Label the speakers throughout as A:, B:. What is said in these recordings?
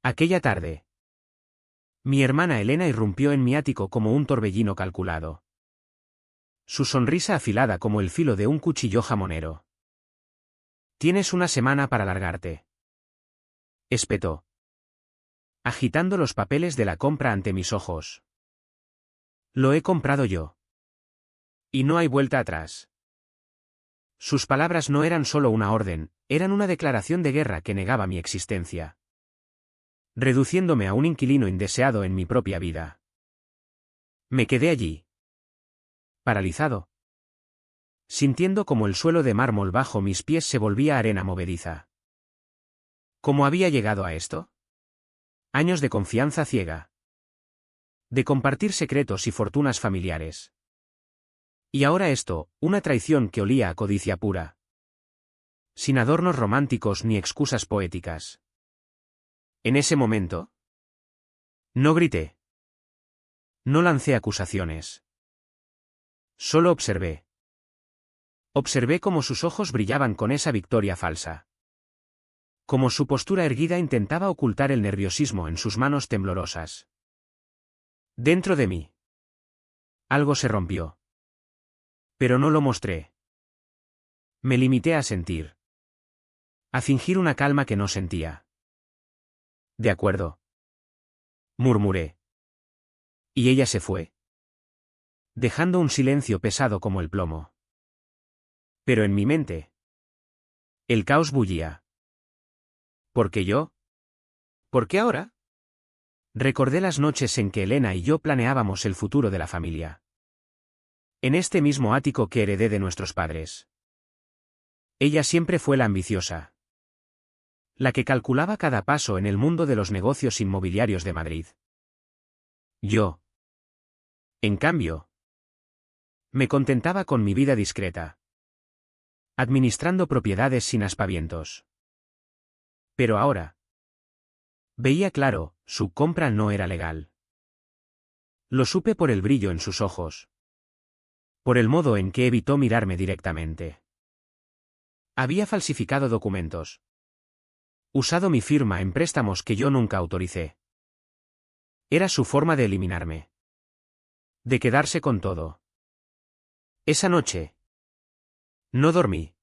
A: Aquella tarde, mi hermana Elena irrumpió en mi ático como un torbellino calculado. Su sonrisa afilada como el filo de un cuchillo jamonero. «Tienes una semana para largarte», espetó, agitando los papeles de la compra ante mis ojos. «Lo he comprado yo. Y no hay vuelta atrás». Sus palabras no eran solo una orden, eran una declaración de guerra que negaba mi existencia, reduciéndome a un inquilino indeseado en mi propia vida. Me quedé allí, paralizado, sintiendo como el suelo de mármol bajo mis pies se volvía arena movediza. ¿Cómo había llegado a esto? Años de confianza ciega, de compartir secretos y fortunas familiares. Y ahora esto, una traición que olía a codicia pura, sin adornos románticos ni excusas poéticas. En ese momento, no grité. No lancé acusaciones. Solo observé. Observé cómo sus ojos brillaban con esa victoria falsa. Cómo su postura erguida intentaba ocultar el nerviosismo en sus manos temblorosas. Dentro de mí, algo se rompió. Pero no lo mostré. Me limité a sentir. A fingir una calma que no sentía. «De acuerdo», murmuré. Y ella se fue, dejando un silencio pesado como el plomo. Pero en mi mente, el caos bullía. ¿Por qué yo? ¿Por qué ahora? Recordé las noches en que Elena y yo planeábamos el futuro de la familia. En este mismo ático que heredé de nuestros padres. Ella siempre fue la ambiciosa, la que calculaba cada paso en el mundo de los negocios inmobiliarios de Madrid. Yo, en cambio, me contentaba con mi vida discreta, administrando propiedades sin aspavientos. Pero ahora, veía claro, su compra no era legal. Lo supe por el brillo en sus ojos, por el modo en que evitó mirarme directamente. Había falsificado documentos, usado mi firma en préstamos que yo nunca autoricé. Era su forma de eliminarme, de quedarse con todo. Esa noche, no dormí.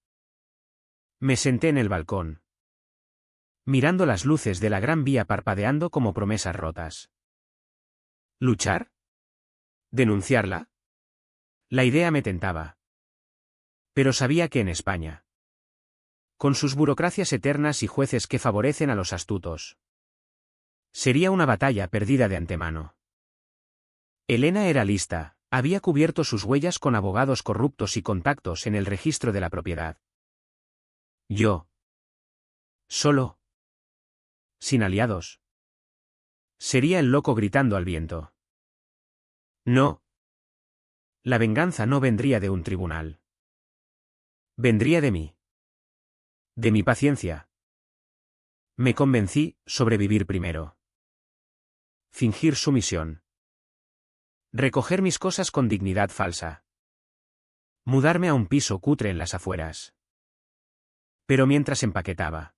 A: Me senté en el balcón, mirando las luces de la Gran Vía parpadeando como promesas rotas. ¿Luchar? ¿Denunciarla? La idea me tentaba. Pero sabía que en España, con sus burocracias eternas y jueces que favorecen a los astutos, sería una batalla perdida de antemano. Elena era lista, había cubierto sus huellas con abogados corruptos y contactos en el registro de la propiedad. Yo, solo, sin aliados, sería el loco gritando al viento. No. La venganza no vendría de un tribunal. Vendría de mí. De mi paciencia. Me convencí, sobrevivir primero. Fingir sumisión. Recoger mis cosas con dignidad falsa. Mudarme a un piso cutre en las afueras. Pero mientras empaquetaba,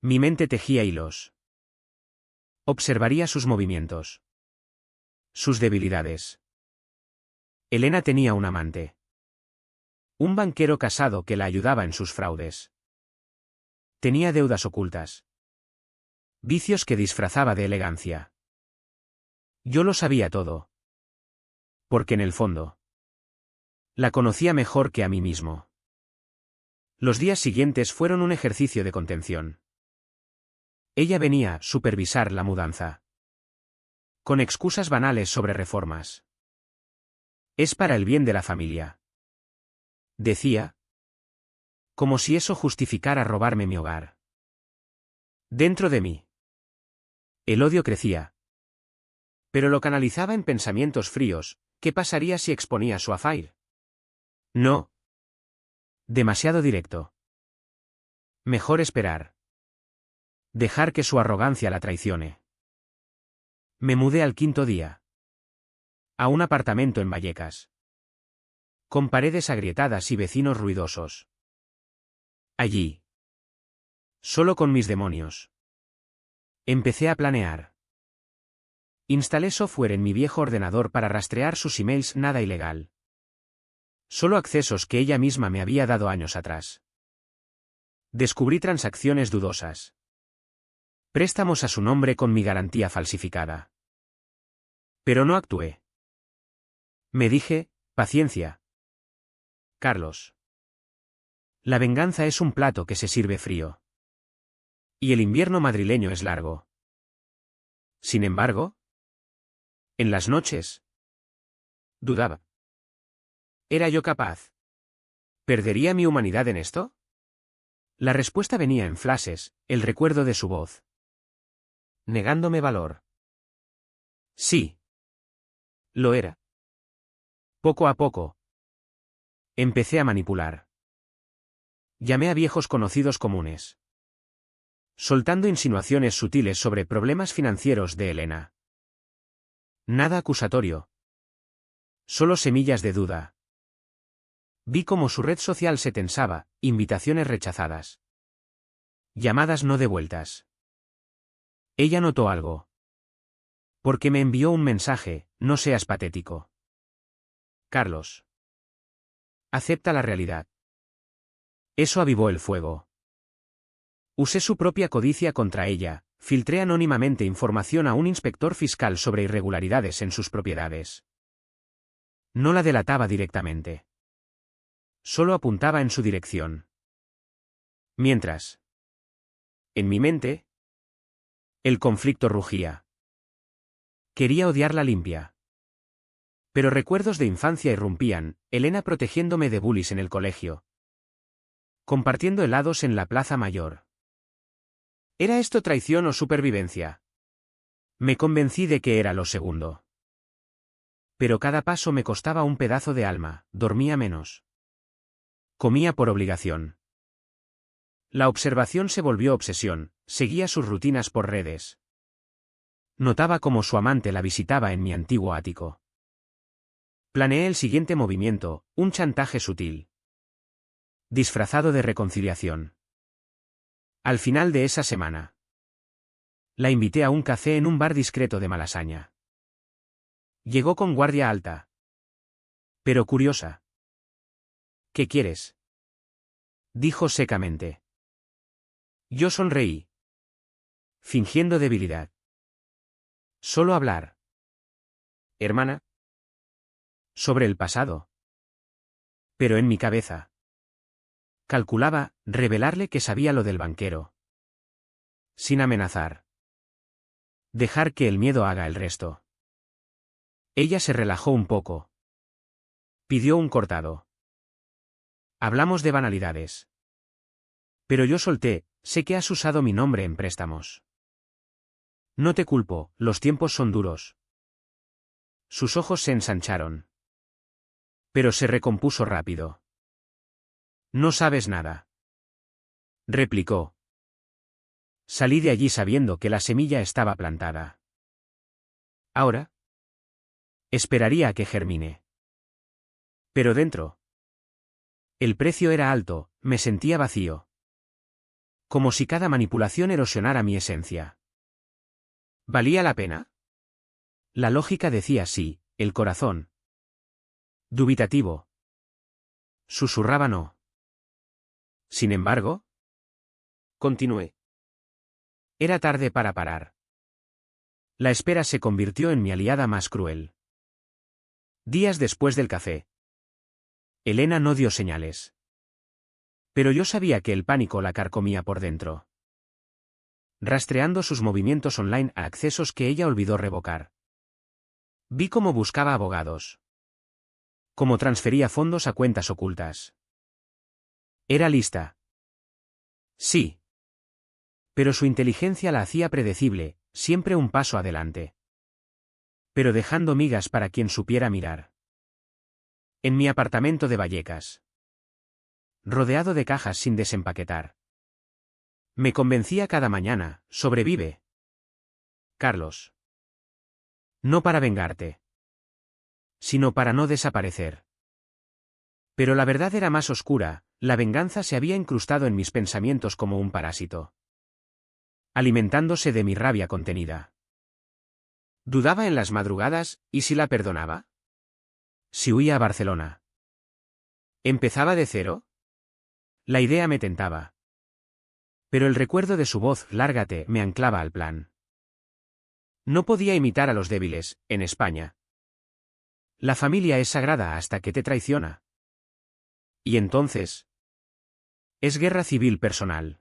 A: mi mente tejía hilos. Observaría sus movimientos, sus debilidades. Elena tenía un amante. Un banquero casado que la ayudaba en sus fraudes. Tenía deudas ocultas. Vicios que disfrazaba de elegancia. Yo lo sabía todo. Porque en el fondo, la conocía mejor que a mí mismo. Los días siguientes fueron un ejercicio de contención. Ella venía a supervisar la mudanza, con excusas banales sobre reformas. Es para el bien de la familia, decía, como si eso justificara robarme mi hogar. Dentro de mí, el odio crecía, pero lo canalizaba en pensamientos fríos. ¿Qué pasaría si exponía su affair? No. Demasiado directo. Mejor esperar. Dejar que su arrogancia la traicione. Me mudé al quinto día, a un apartamento en Vallecas, con paredes agrietadas y vecinos ruidosos. Allí, solo con mis demonios, Empecé a planear. Instalé software en mi viejo ordenador para rastrear sus emails, nada ilegal. Solo accesos que ella misma me había dado años atrás. Descubrí transacciones dudosas. Préstamos a su nombre con mi garantía falsificada. Pero no actué. Me dije, paciencia. Carlos. La venganza es un plato que se sirve frío. Y el invierno madrileño es largo. Sin embargo, en las noches, dudaba. ¿Era yo capaz? ¿Perdería mi humanidad en esto? La respuesta venía en flashes, el recuerdo de su voz. Negándome valor. Sí. Lo era. Poco a poco. Empecé a manipular. Llamé a viejos conocidos comunes. Soltando insinuaciones sutiles sobre problemas financieros de Elena. Nada acusatorio. Solo semillas de duda. Vi cómo su red social se tensaba, invitaciones rechazadas. Llamadas no devueltas. Ella notó algo. Porque me envió un mensaje, no seas patético. Carlos. Acepta la realidad. Eso avivó el fuego. Usé su propia codicia contra ella, filtré anónimamente información a un inspector fiscal sobre irregularidades en sus propiedades. No la delataba directamente. Solo apuntaba en su dirección. Mientras, en mi mente, el conflicto rugía. Quería odiarla limpia. Pero recuerdos de infancia irrumpían, Elena protegiéndome de bullies en el colegio. Compartiendo helados en la plaza mayor. ¿Era esto traición o supervivencia? Me convencí de que era lo segundo. Pero cada paso me costaba un pedazo de alma, dormía menos. Comía por obligación. La observación se volvió obsesión, seguía sus rutinas por redes. Notaba cómo su amante la visitaba en mi antiguo ático. Planeé el siguiente movimiento, un chantaje sutil. Disfrazado de reconciliación. Al final de esa semana, la invité a un café en un bar discreto de Malasaña. Llegó con guardia alta. Pero curiosa. ¿Qué quieres? Dijo secamente. Yo sonreí. Fingiendo debilidad. Solo hablar. Hermana. Sobre el pasado. Pero en mi cabeza. Calculaba, revelarle que sabía lo del banquero. Sin amenazar. Dejar que el miedo haga el resto. Ella se relajó un poco. Pidió un cortado. Hablamos de banalidades. Pero yo solté, sé que has usado mi nombre en préstamos. No te culpo, los tiempos son duros. Sus ojos se ensancharon. Pero se recompuso rápido. No sabes nada. Replicó. Salí de allí sabiendo que la semilla estaba plantada. Ahora. Esperaría a que germine. Pero dentro. El precio era alto, me sentía vacío. Como si cada manipulación erosionara mi esencia. ¿Valía la pena? La lógica decía sí, el corazón. Dubitativo. Susurraba no. Sin embargo, continué. Era tarde para parar. La espera se convirtió en mi aliada más cruel. Días después del café. Elena no dio señales. Pero yo sabía que el pánico la carcomía por dentro. Rastreando sus movimientos online a accesos que ella olvidó revocar. Vi cómo buscaba abogados. Cómo transfería fondos a cuentas ocultas. Era lista. Sí. Pero su inteligencia la hacía predecible, siempre un paso adelante. Pero dejando migas para quien supiera mirar. En mi apartamento de Vallecas. Rodeado de cajas sin desempaquetar. Me convencía cada mañana, sobrevive. Carlos. No para vengarte. Sino para no desaparecer. Pero la verdad era más oscura, la venganza se había incrustado en mis pensamientos como un parásito. alimentándose de mi rabia contenida. Dudaba en las madrugadas, ¿y si la perdonaba? Si huía a Barcelona. ¿Empezaba de cero? La idea me tentaba. Pero el recuerdo de su voz, lárgate, me anclaba al plan. No podía imitar a los débiles, en España. La familia es sagrada hasta que te traiciona. Y entonces. Es guerra civil personal.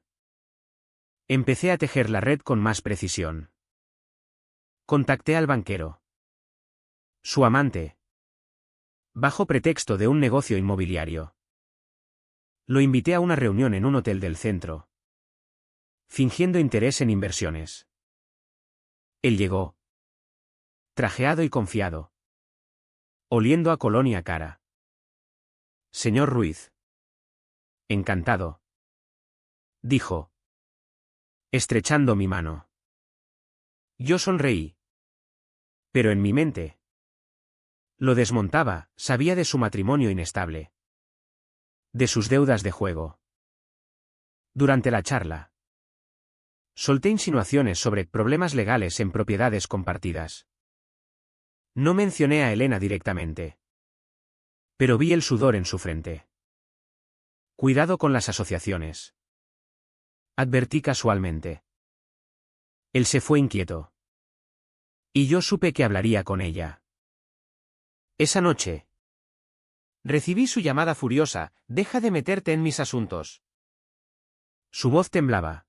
A: Empecé a tejer la red con más precisión. Contacté al banquero. Su amante. Bajo pretexto de un negocio inmobiliario. Lo invité a una reunión en un hotel del centro. Fingiendo interés en inversiones. Él llegó. Trajeado y confiado. Oliendo a colonia cara. Señor Ruiz. Encantado. Dijo. Estrechando mi mano. Yo sonreí. Pero en mi mente. Lo desmontaba, sabía de su matrimonio inestable. De sus deudas de juego. Durante la charla. Solté insinuaciones sobre problemas legales en propiedades compartidas. No mencioné a Elena directamente. Pero vi el sudor en su frente. Cuidado con las asociaciones. Advertí casualmente. Él se fue inquieto. Y yo supe que hablaría con ella. Esa noche. Recibí su llamada furiosa, deja de meterte en mis asuntos. Su voz temblaba.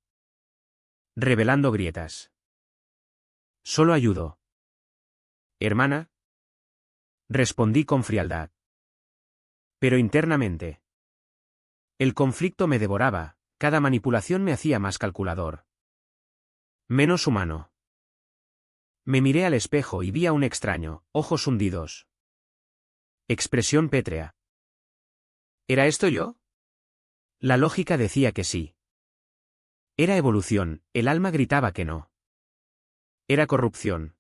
A: Revelando grietas. Solo ayudo. Hermana. Respondí con frialdad. Pero internamente. El conflicto me devoraba, cada manipulación me hacía más calculador. Menos humano. Me miré al espejo y vi a un extraño, ojos hundidos. Expresión pétrea. ¿Era esto yo? La lógica decía que sí. Era evolución, el alma gritaba que no. Era corrupción.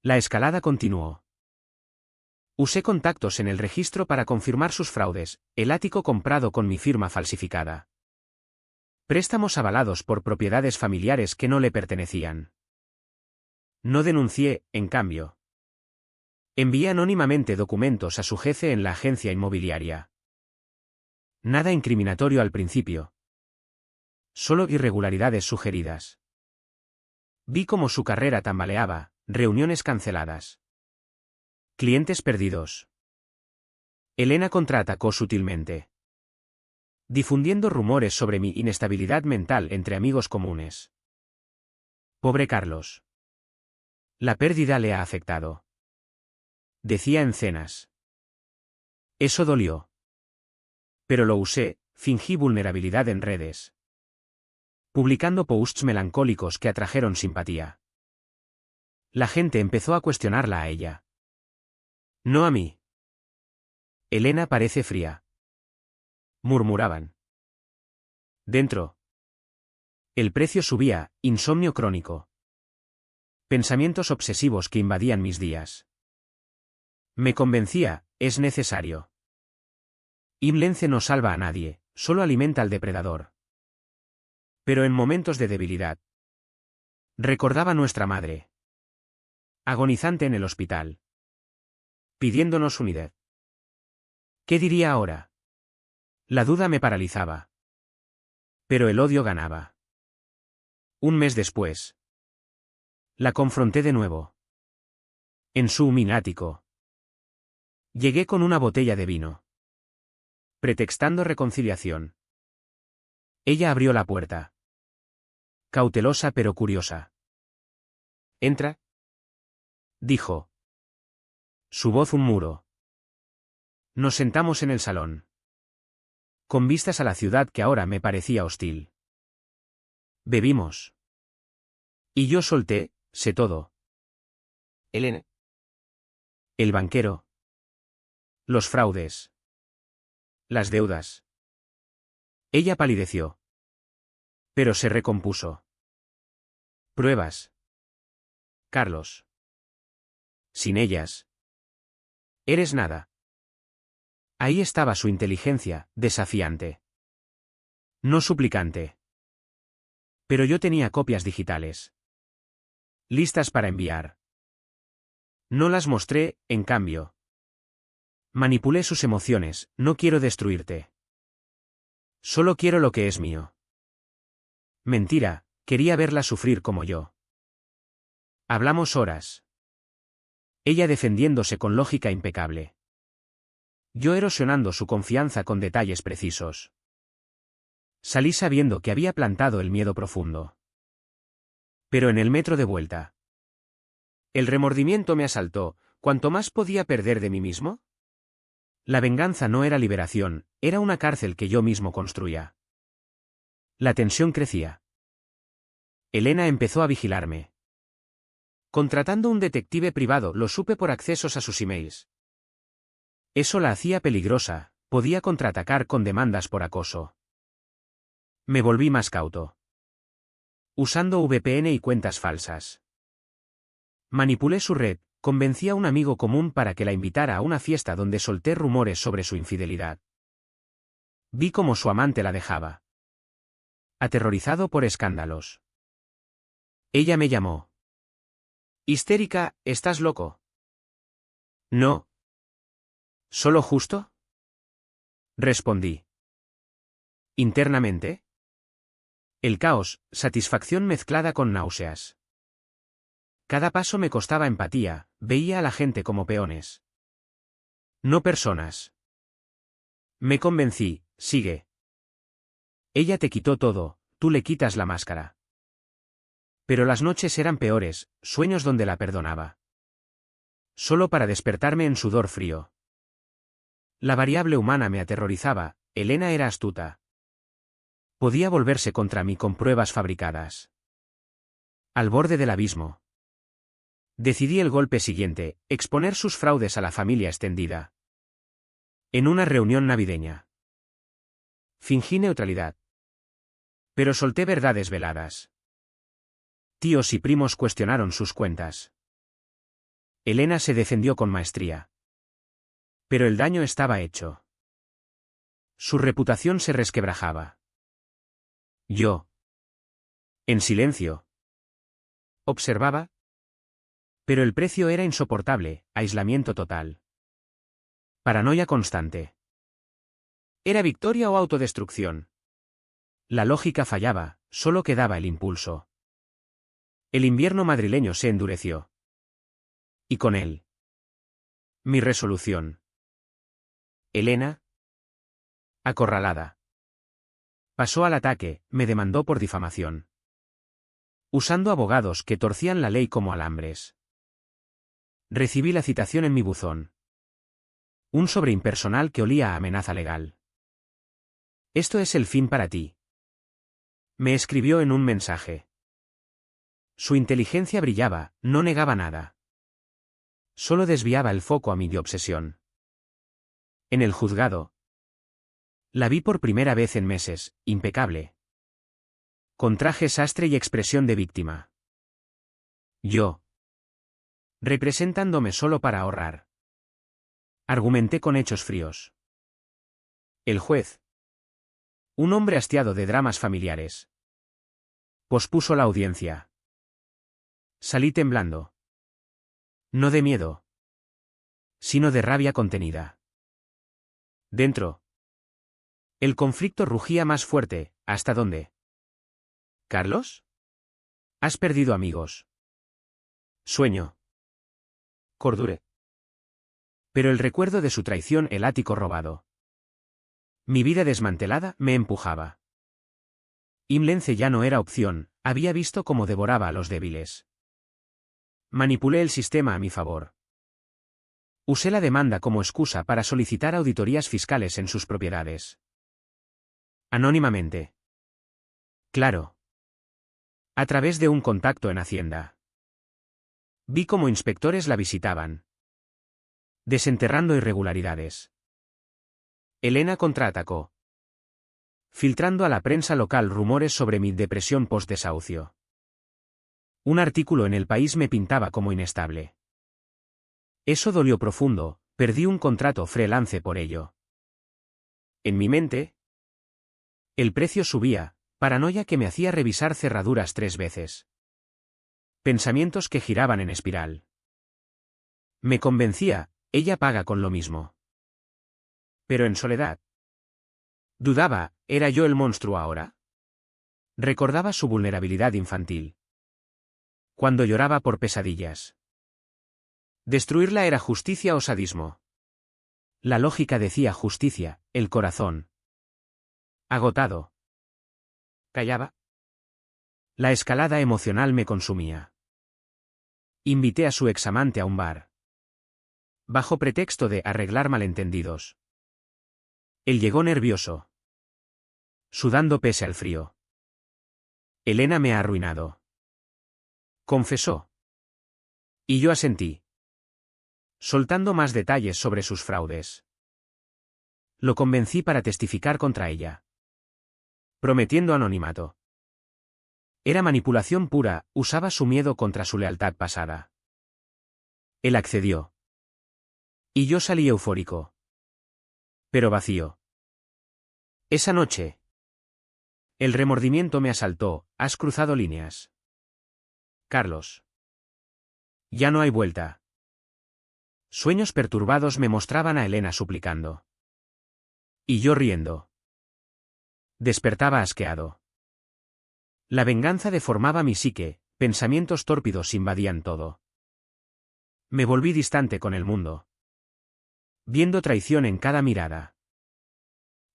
A: La escalada continuó. Usé contactos en el registro para confirmar sus fraudes, el ático comprado con mi firma falsificada. Préstamos avalados por propiedades familiares que no le pertenecían. No denuncié, en cambio. Envié anónimamente documentos a su jefe en la agencia inmobiliaria. Nada incriminatorio al principio. Solo irregularidades sugeridas. Vi cómo su carrera tambaleaba, reuniones canceladas. Clientes perdidos. Elena contraatacó sutilmente. Difundiendo rumores sobre mi inestabilidad mental entre amigos comunes. Pobre Carlos. La pérdida le ha afectado. Decía en cenas. Eso dolió. Pero lo usé, fingí vulnerabilidad en redes. Publicando posts melancólicos que atrajeron simpatía. La gente empezó a cuestionarla a ella. No a mí. Elena parece fría. Murmuraban. Dentro. El precio subía, insomnio crónico. Pensamientos obsesivos que invadían mis días. Me convencía, es necesario. Imlence no salva a nadie, solo alimenta al depredador. Pero en momentos de debilidad. Recordaba nuestra madre. Agonizante en el hospital. Pidiéndonos unidad. ¿Qué diría ahora? La duda me paralizaba. Pero el odio ganaba. Un mes después. La confronté de nuevo. En su ático. Llegué con una botella de vino. Pretextando reconciliación. Ella abrió la puerta. Cautelosa pero curiosa. Entra. Dijo. Su voz un muro. Nos sentamos en el salón. Con vistas a la ciudad que ahora me parecía hostil. Bebimos. Y yo solté, sé todo. Elena. El banquero. Los fraudes. Las deudas. Ella palideció. Pero se recompuso. Pruebas. Carlos. Sin ellas. Eres nada. Ahí estaba su inteligencia, desafiante. No suplicante. Pero yo tenía copias digitales. Listas para enviar. No las mostré, en cambio. Manipulé sus emociones, no quiero destruirte. Solo quiero lo que es mío. Mentira, quería verla sufrir como yo. Hablamos horas. Ella defendiéndose con lógica impecable. Yo erosionando su confianza con detalles precisos. Salí sabiendo que había plantado el miedo profundo. Pero en el metro de vuelta. El remordimiento me asaltó, ¿cuánto más podía perder de mí mismo? La venganza no era liberación, era una cárcel que yo mismo construía. La tensión crecía. Elena empezó a vigilarme. Contratando un detective privado, lo supe por accesos a sus emails. Eso la hacía peligrosa, podía contraatacar con demandas por acoso. Me volví más cauto. Usando VPN y cuentas falsas. Manipulé su red, convencí a un amigo común para que la invitara a una fiesta donde solté rumores sobre su infidelidad. Vi cómo su amante la dejaba. Aterrorizado por escándalos. Ella me llamó. Histérica, ¿estás loco? No. ¿Solo justo? Respondí. Internamente. El caos, satisfacción mezclada con náuseas. Cada paso me costaba empatía, veía a la gente como peones. No personas. Me convencí, sigue. Ella te quitó todo, tú le quitas la máscara. Pero las noches eran peores, sueños donde la perdonaba. Solo para despertarme en sudor frío. La variable humana me aterrorizaba, Elena era astuta. Podía volverse contra mí con pruebas fabricadas. Al borde del abismo. Decidí el golpe siguiente, exponer sus fraudes a la familia extendida. En una reunión navideña. Fingí neutralidad. Pero solté verdades veladas. Tíos y primos cuestionaron sus cuentas. Elena se defendió con maestría. Pero el daño estaba hecho. Su reputación se resquebrajaba. Yo. En silencio. Observaba. Pero el precio era insoportable, aislamiento total. Paranoia constante. ¿Era victoria o autodestrucción? La lógica fallaba, solo quedaba el impulso. El invierno madrileño se endureció. Y con él. Mi resolución. Elena. Acorralada. Pasó al ataque, me demandó por difamación. Usando abogados que torcían la ley como alambres. Recibí la citación en mi buzón. Un sobre impersonal que olía a amenaza legal. Esto es el fin para ti. Me escribió en un mensaje. Su inteligencia brillaba, no negaba nada. Solo desviaba el foco a mi obsesión. En el juzgado. La vi por primera vez en meses, impecable. Con traje sastre y expresión de víctima. Yo. Representándome solo para ahorrar. Argumenté con hechos fríos. El juez. Un hombre hastiado de dramas familiares. Pospuso la audiencia. Salí temblando. No de miedo. Sino de rabia contenida. Dentro. El conflicto rugía más fuerte, ¿hasta dónde? ¿Carlos? Has perdido amigos. Sueño. Cordure. Pero el recuerdo de su traición, el ático robado. Mi vida desmantelada, me empujaba. Imlence ya no era opción, había visto cómo devoraba a los débiles. Manipulé el sistema a mi favor. Usé la demanda como excusa para solicitar auditorías fiscales en sus propiedades. Anónimamente. Claro. A través de un contacto en Hacienda. Vi cómo inspectores la visitaban. Desenterrando irregularidades. Elena contraatacó. Filtrando a la prensa local rumores sobre mi depresión post-desahucio. Un artículo en El País me pintaba como inestable. Eso dolió profundo, perdí un contrato freelance por ello. En mi mente. El precio subía, Paranoia que me hacía revisar cerraduras 3 veces. Pensamientos que giraban en espiral. Me convencía, ella paga con lo mismo. Pero en soledad. Dudaba, ¿era yo el monstruo ahora? Recordaba su vulnerabilidad infantil. Cuando lloraba por pesadillas. ¿Destruirla era justicia o sadismo? La lógica decía justicia, el corazón. Agotado. ¿Callaba? La escalada emocional me consumía. Invité a su examante a un bar. Bajo pretexto de arreglar malentendidos. Él llegó nervioso. Sudando pese al frío. Elena me ha arruinado. Confesó. Y yo asentí. Soltando más detalles sobre sus fraudes. Lo convencí para testificar contra ella. Prometiendo anonimato. Era manipulación pura, usaba su miedo contra su lealtad pasada. Él accedió. Y yo salí eufórico. Pero vacío. Esa noche. El remordimiento me asaltó, has cruzado líneas. Carlos. Ya no hay vuelta. Sueños perturbados me mostraban a Elena suplicando. Y yo riendo. Despertaba asqueado. La venganza deformaba mi psique, pensamientos tórpidos invadían todo. Me volví distante con el mundo. Viendo traición en cada mirada.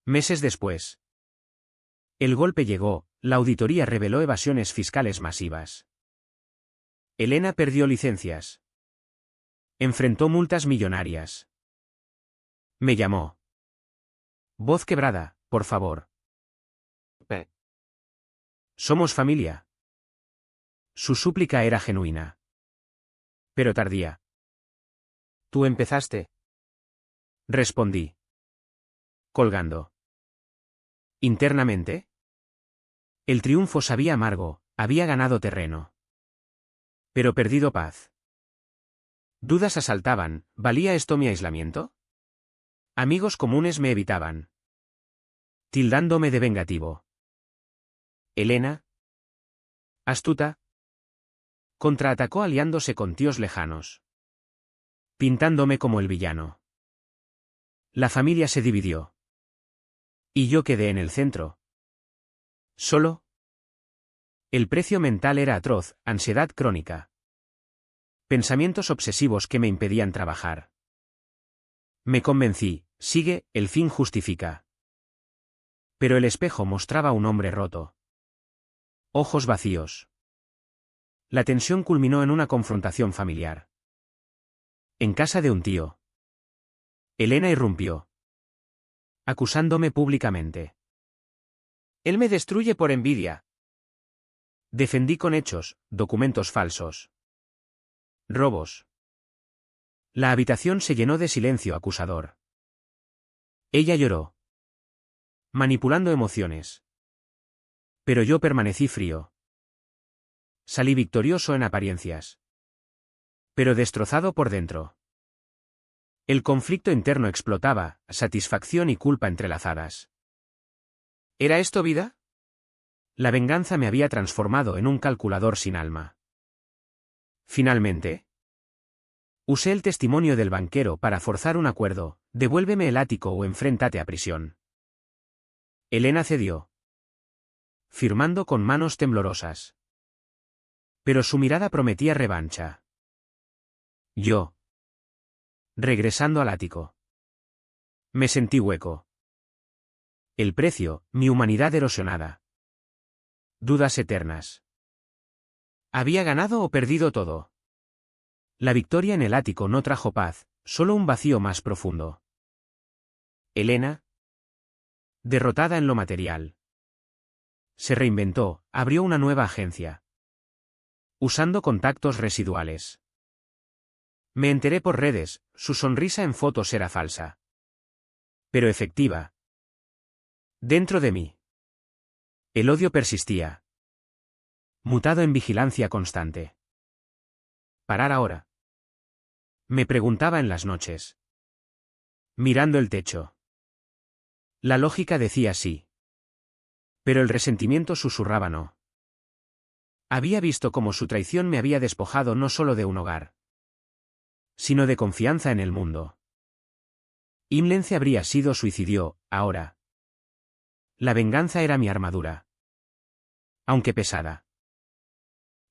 A: Meses después. El golpe llegó, la auditoría reveló evasiones fiscales masivas. Elena perdió licencias. Enfrentó multas millonarias. Me llamó. Voz quebrada, por favor. Somos familia. Su súplica era genuina. Pero tardía. Tú empezaste. Respondí. Colgando. Internamente. El triunfo sabía amargo, había ganado terreno. Pero perdido paz. Dudas asaltaban, ¿valía esto mi aislamiento? Amigos comunes me evitaban. Tildándome de vengativo. Elena. Astuta. Contraatacó aliándose con tíos lejanos. Pintándome como el villano. La familia se dividió. Y yo quedé en el centro. Solo. El precio mental era atroz, ansiedad crónica. Pensamientos obsesivos que me impedían trabajar. Me convencí, sigue, el fin justifica. Pero el espejo mostraba un hombre roto. Ojos vacíos. La tensión culminó en una confrontación familiar. En casa de un tío. Elena irrumpió. Acusándome públicamente. Él me destruye por envidia. Defendí con hechos, documentos falsos. Robos. La habitación se llenó de silencio acusador. Ella lloró. Manipulando emociones. Pero yo permanecí frío. Salí victorioso en apariencias. Pero destrozado por dentro. El conflicto interno explotaba, satisfacción y culpa entrelazadas. ¿Era esto vida? La venganza me había transformado en un calculador sin alma. Finalmente. Usé el testimonio del banquero para forzar un acuerdo, devuélveme el ático o enfréntate a prisión. Elena cedió. Firmando con manos temblorosas. Pero su mirada prometía revancha. Yo. Regresando al ático. Me sentí hueco. El precio, mi humanidad erosionada. Dudas eternas. ¿Había ganado o perdido todo? La victoria en el ático no trajo paz, solo un vacío más profundo. Elena. Derrotada en lo material. Se reinventó, abrió una nueva agencia. Usando contactos residuales. Me enteré por redes, su sonrisa en fotos era falsa. Pero efectiva. Dentro de mí. El odio persistía. Mutado en vigilancia constante. Parar ahora. Me preguntaba en las noches. Mirando el techo. La lógica decía sí. Pero el resentimiento susurraba no. Había visto cómo su traición me había despojado no solo de un hogar, sino de confianza en el mundo. Imlence habría sido suicidio, ahora. La venganza era mi armadura. Aunque pesada.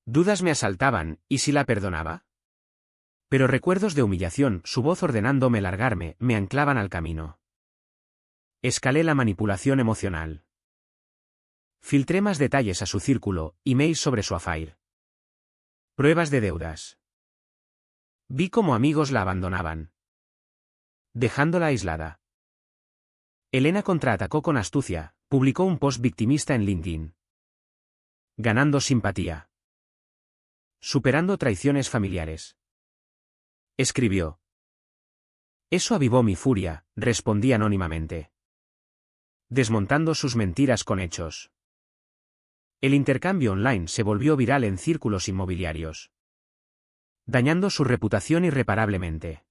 A: Dudas me asaltaban, ¿y si la perdonaba? Pero recuerdos de humillación, su voz ordenándome largarme, me anclaban al camino. Escalé la manipulación emocional. Filtré más detalles a su círculo, emails sobre su affair. Pruebas de deudas. Vi cómo amigos la abandonaban, dejándola aislada. Elena contraatacó con astucia, publicó un post victimista en LinkedIn. Ganando simpatía. Superando traiciones familiares. Escribió. Eso avivó mi furia, respondí anónimamente. Desmontando sus mentiras con hechos. El intercambio online se volvió viral en círculos inmobiliarios, dañando su reputación irreparablemente.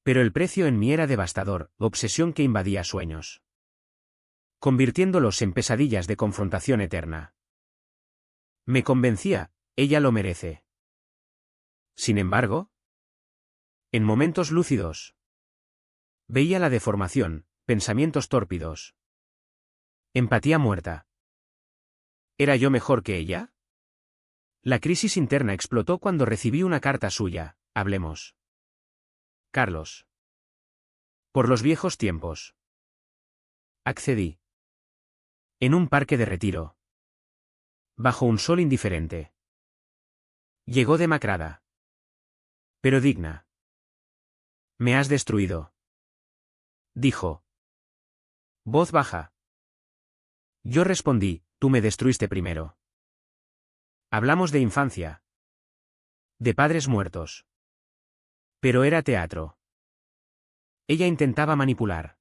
A: Pero el precio en mí era devastador, obsesión que invadía sueños, convirtiéndolos en pesadillas de confrontación eterna. Me convencía, ella lo merece. Sin embargo, en momentos lúcidos, veía la deformación, pensamientos tórpidos. Empatía muerta. ¿Era yo mejor que ella? La crisis interna explotó cuando recibí una carta suya, hablemos. Carlos. Por los viejos tiempos. Accedí. En un parque de retiro. Bajo un sol indiferente. Llegó demacrada. Pero digna. Me has destruido. Dijo. Voz baja. Yo respondí, tú me destruiste primero. Hablamos de infancia. De padres muertos. Pero era teatro. Ella intentaba manipular.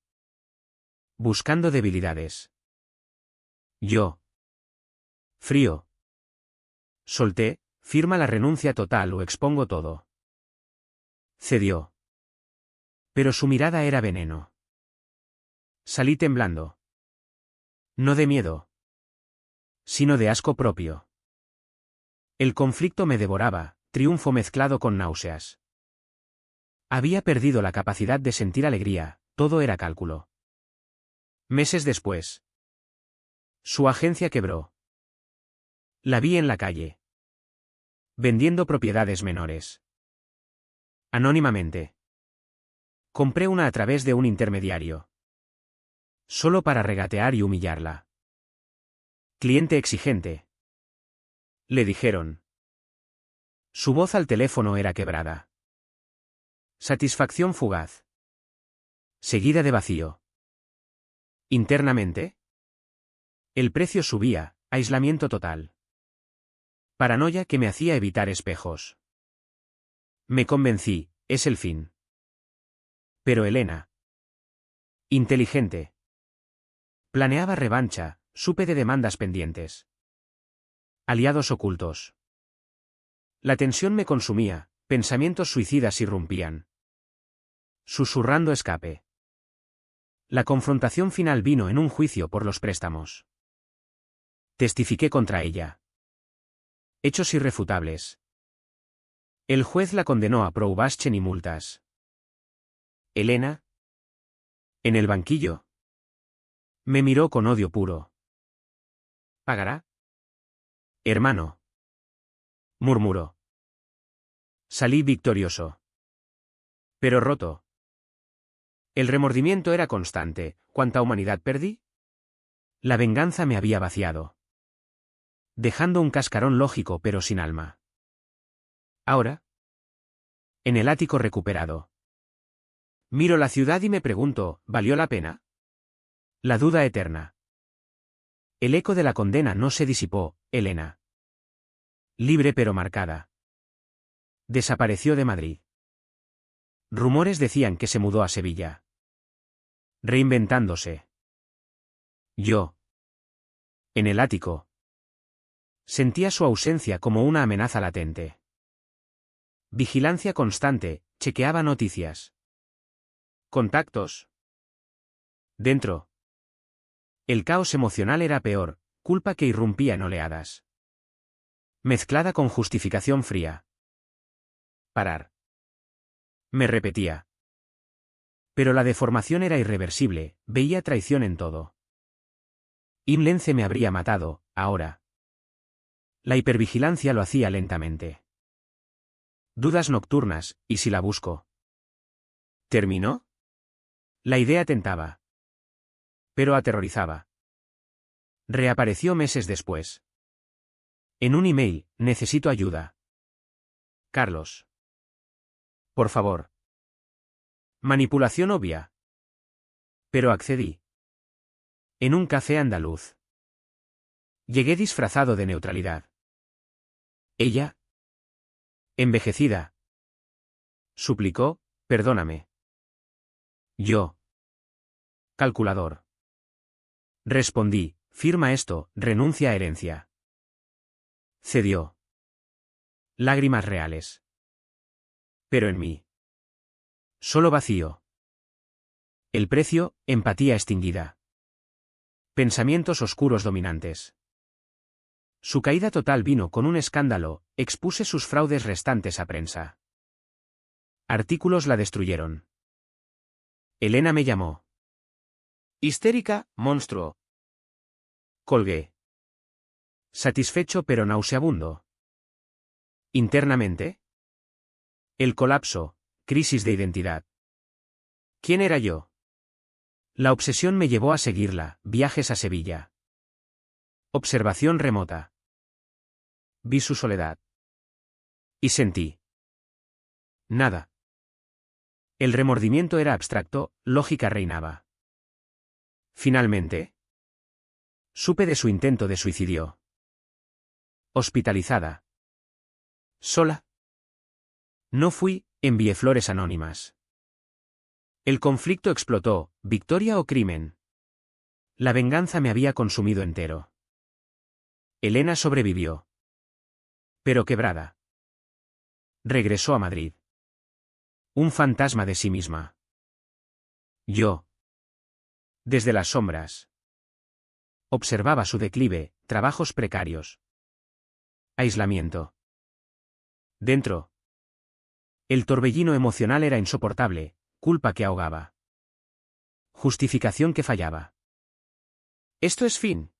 A: Buscando debilidades. Yo. Frío. Solté, firma la renuncia total o expongo todo. Cedió. Pero su mirada era veneno. Salí temblando. No de miedo, sino de asco propio. El conflicto me devoraba, triunfo mezclado con náuseas. Había perdido la capacidad de sentir alegría, todo era cálculo. Meses después. Su agencia quebró. La vi en la calle. Vendiendo propiedades menores. Anónimamente. Compré una a través de un intermediario. Solo para regatear y humillarla. Cliente exigente. Le dijeron. Su voz al teléfono era quebrada. Satisfacción fugaz. Seguida de vacío. Internamente. El precio subía, aislamiento total. Paranoia que me hacía evitar espejos. Me convencí, es el fin. Pero Elena. Inteligente. Planeaba revancha, supe de demandas pendientes. Aliados ocultos. La tensión me consumía, pensamientos suicidas irrumpían. Susurrando escape. La confrontación final vino en un juicio por los préstamos. Testifiqué contra ella. Hechos irrefutables. El juez la condenó a probation y multas. Elena. En el banquillo. Me miró con odio puro. ¿Pagará? Hermano. Murmuró. Salí victorioso. Pero roto. El remordimiento era constante. ¿Cuánta humanidad perdí? La venganza me había vaciado. Dejando un cascarón lógico pero sin alma. Ahora. En el ático recuperado. Miro la ciudad y me pregunto, ¿valió la pena? La duda eterna. El eco de la condena no se disipó, Elena. Libre pero marcada. Desapareció de Madrid. Rumores decían que se mudó a Sevilla. Reinventándose. Yo. En el ático. Sentía su ausencia como una amenaza latente. Vigilancia constante, chequeaba noticias. Contactos. Dentro. El caos emocional era peor, culpa que irrumpía en oleadas. Mezclada con justificación fría. Parar. Me repetía. Pero la deformación era irreversible, veía traición en todo. Imlence me habría matado, ahora. La hipervigilancia lo hacía lentamente. Dudas nocturnas, ¿y si la busco? ¿Terminó? La idea tentaba. Pero aterrorizaba. Reapareció meses después. En un email, necesito ayuda. Carlos. Por favor. Manipulación obvia. Pero accedí. En un café andaluz. Llegué disfrazado de neutralidad. Ella. Envejecida. Suplicó, perdóname. Yo. Calculador. Respondí, firma esto, renuncia a herencia. Cedió. Lágrimas reales. Pero en mí. Solo vacío. El precio, empatía extinguida. Pensamientos oscuros dominantes. Su caída total vino con un escándalo, expuse sus fraudes restantes a prensa. Artículos la destruyeron. Elena me llamó. Histérica, monstruo. Colgué. Satisfecho pero nauseabundo. Internamente. El colapso, crisis de identidad. ¿Quién era yo? La obsesión me llevó a seguirla, viajes a Sevilla. Observación remota. Vi su soledad. Y sentí. Nada. El remordimiento era abstracto, lógica reinaba. Finalmente. Supe de su intento de suicidio. Hospitalizada. Sola. No fui, envié flores anónimas. El conflicto explotó, victoria o crimen. La venganza me había consumido entero. Elena sobrevivió. Pero quebrada. Regresó a Madrid. Un fantasma de sí misma. Yo. Desde las sombras. Observaba su declive, trabajos precarios. Aislamiento. Dentro. El torbellino emocional era insoportable, culpa que ahogaba. Justificación que fallaba. ¿Esto es fin?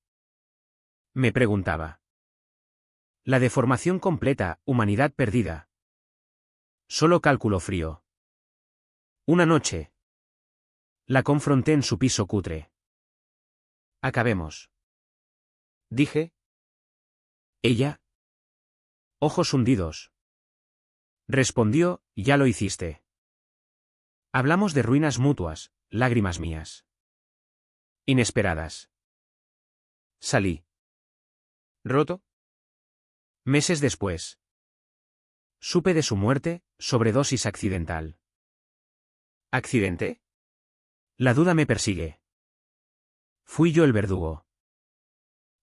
A: Me preguntaba. La deformación completa, humanidad perdida. Solo cálculo frío. Una noche. La confronté en su piso cutre. Acabemos. Dije. Ella. Ojos hundidos. Respondió, ya lo hiciste. Hablamos de ruinas mutuas, lágrimas mías. Inesperadas. Salí. ¿Roto? Meses después. Supe de su muerte, sobredosis accidental. ¿Accidente? La duda me persigue. ¿Fui yo el verdugo?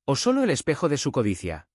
A: ¿O solo el espejo de su codicia?